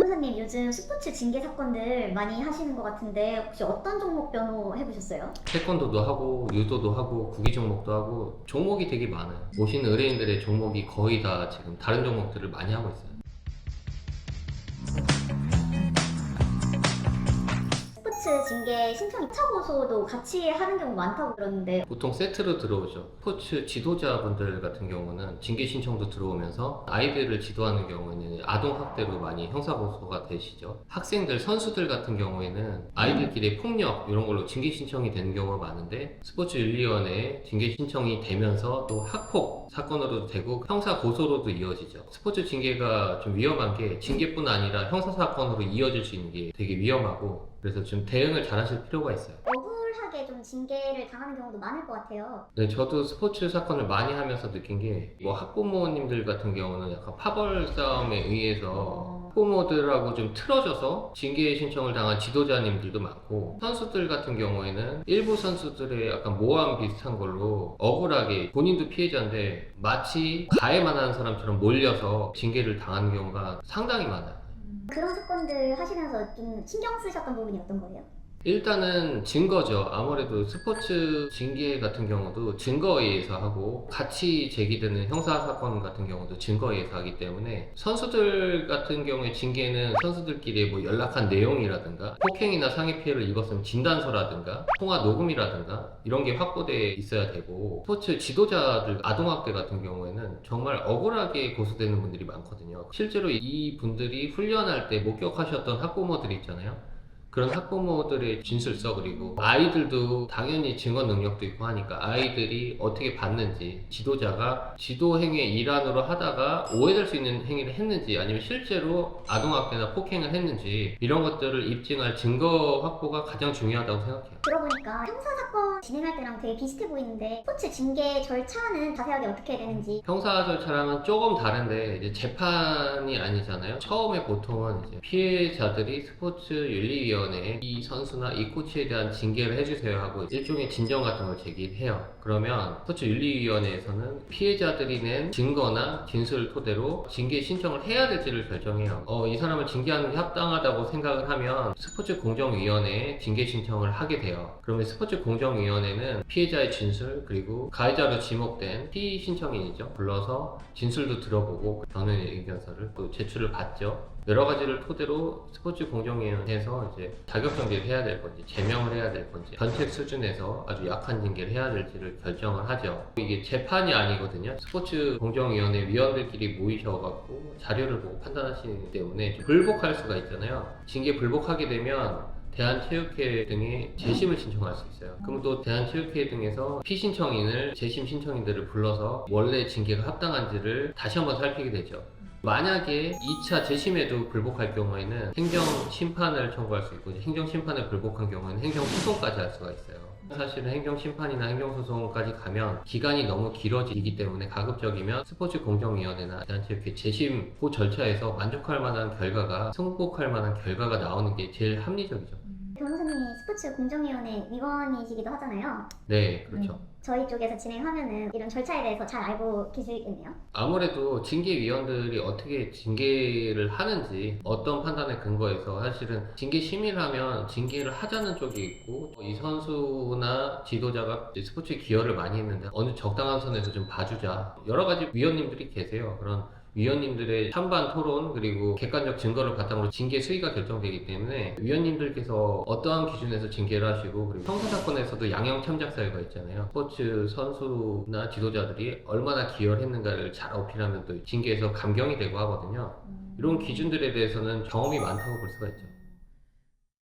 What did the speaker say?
변호사님 요즘 스포츠 징계 사건들 많이 하시는 것 같은데 혹시 어떤 종목 변호 해보셨어요? 태권도도 하고 유도도 하고 구기 종목도 하고 종목이 되게 많아요. 오시는 의뢰인들의 종목이 거의 다 지금 다른 종목들을 많이 하고 있어요. 스포츠 징계 신청이 차고소도 같이 하는 경우 많다고 들었는데 보통 세트로 들어오죠. 스포츠 지도자분들 같은 경우는 징계 신청도 들어오면서 아이들을 지도하는 경우에는 아동학대로 많이 형사고소가 되시죠. 학생들, 선수들 같은 경우에는 아이들끼리 폭력 이런 걸로 징계 신청이 되는 경우가 많은데 스포츠윤리위원회에 징계 신청이 되면서 또 학폭 사건으로도 되고 형사고소로도 이어지죠. 스포츠 징계가 좀 위험한 게 징계뿐 아니라 형사사건으로 이어질 수 있는 게 되게 위험하고 그래서 좀 대응을 잘 하실 필요가 있어요. 억울하게 좀 징계를 당하는 경우도 많을 것 같아요. 네, 저도 스포츠 사건을 많이 하면서 느낀 게 뭐 학부모님들 같은 경우는 약간 파벌 싸움에 의해서 학부모들하고 좀 틀어져서 징계 신청을 당한 지도자님들도 많고 선수들 같은 경우에는 일부 선수들의 약간 모함 비슷한 걸로 억울하게 본인도 피해자인데 마치 가해만 하는 사람처럼 몰려서 징계를 당하는 경우가 상당히 많아요. 그런 사건들 하시면서 좀 신경 쓰셨던 부분이 어떤 거예요? 일단은 증거죠. 아무래도 스포츠 징계 같은 경우도 증거에 의해서 하고 같이 제기되는 형사사건 같은 경우도 증거에 의해서 하기 때문에 선수들 같은 경우에 징계는 선수들끼리 뭐 연락한 내용이라든가 폭행이나 상해 피해를 입었으면 진단서라든가 통화 녹음이라든가 이런 게 확보되어 있어야 되고 스포츠 지도자들 아동학대 같은 경우에는 정말 억울하게 고소되는 분들이 많거든요. 실제로 이 분들이 훈련할 때 목격하셨던 학부모들이 있잖아요. 그런 학부모들의 진술서 그리고 아이들도 당연히 증언 능력도 있고 하니까 아이들이 어떻게 봤는지 지도자가 지도 행위의 일환으로 하다가 오해될 수 있는 행위를 했는지 아니면 실제로 아동학대나 폭행을 했는지 이런 것들을 입증할 증거 확보가 가장 중요하다고 생각해요. 들어보니까 형사사건 진행할 때랑 되게 비슷해 보이는데 스포츠 징계 절차는 자세하게 어떻게 되는지 형사 절차랑은 조금 다른데 이제 재판이 아니잖아요. 처음에 보통은 이제 피해자들이 스포츠윤리위원회에 이 선수나 이 코치에 대한 징계를 해주세요 하고 일종의 진정 같은 걸 제기해요. 그러면 스포츠윤리위원회에서는 피해자들이 낸 증거나 진술을 토대로 징계 신청을 해야 될지를 결정해요. 이 사람을 징계하는 게 합당하다고 생각을 하면 스포츠공정위원회에 징계 신청을 하게 돼요. 그러면 스포츠공정위원회는 피해자의 진술 그리고 가해자로 지목된 피의 신청인이죠. 불러서 진술도 들어보고 변호인의 의견서를 또 제출을 받죠. 여러 가지를 토대로 스포츠공정위원회에서 이제 자격정지를 해야 될 건지 제명을 해야 될 건지 견책 수준에서 아주 약한 징계를 해야 될지를 결정을 하죠. 이게 재판이 아니거든요. 스포츠공정위원회 위원들끼리 모이셔갖고 자료를 보고 판단하시기 때문에 불복할 수가 있잖아요. 징계 불복하게 되면 대한체육회 등에 재심을 신청할 수 있어요. 그럼 또 대한체육회 등에서 피신청인을 재심 신청인들을 불러서 원래 징계가 합당한지를 다시 한번 살피게 되죠. 만약에 2차 재심에도 불복할 경우에는 행정심판을 청구할 수 있고 행정심판을 불복한 경우에는 행정소송까지 할 수가 있어요. 사실은 행정심판이나 행정소송까지 가면 기간이 너무 길어지기 때문에 가급적이면 스포츠공정위원회나 대한체육회 재심 그 절차에서 만족할 만한 결과가 승복할 만한 결과가 나오는 게 제일 합리적이죠. 변호사님이 스포츠 공정위원회 위원이시기도 하잖아요. 네, 그렇죠. 저희 쪽에서 진행하면은 이런 절차에 대해서 잘 알고 계시겠네요. 아무래도 징계위원들이 어떻게 징계를 하는지 어떤 판단에 근거해서 사실은 징계 심의를 하면 징계를 하자는 쪽이 있고 이 선수나 지도자가 스포츠에 기여를 많이 했는데 어느 적당한 선에서 좀 봐주자 여러 가지 위원님들이 계세요. 그런 위원님들의 찬반 토론 그리고 객관적 증거를 바탕으로 징계 수위가 결정되기 때문에 위원님들께서 어떠한 기준에서 징계를 하시고 그리고 형사사건에서도 양형 참작 사유가 있잖아요. 스포츠 선수나 지도자들이 얼마나 기여를 했는가를 잘 어필하면 또 징계에서 감경이 되고 하거든요. 이런 기준들에 대해서는 경험이 많다고 볼 수가 있죠.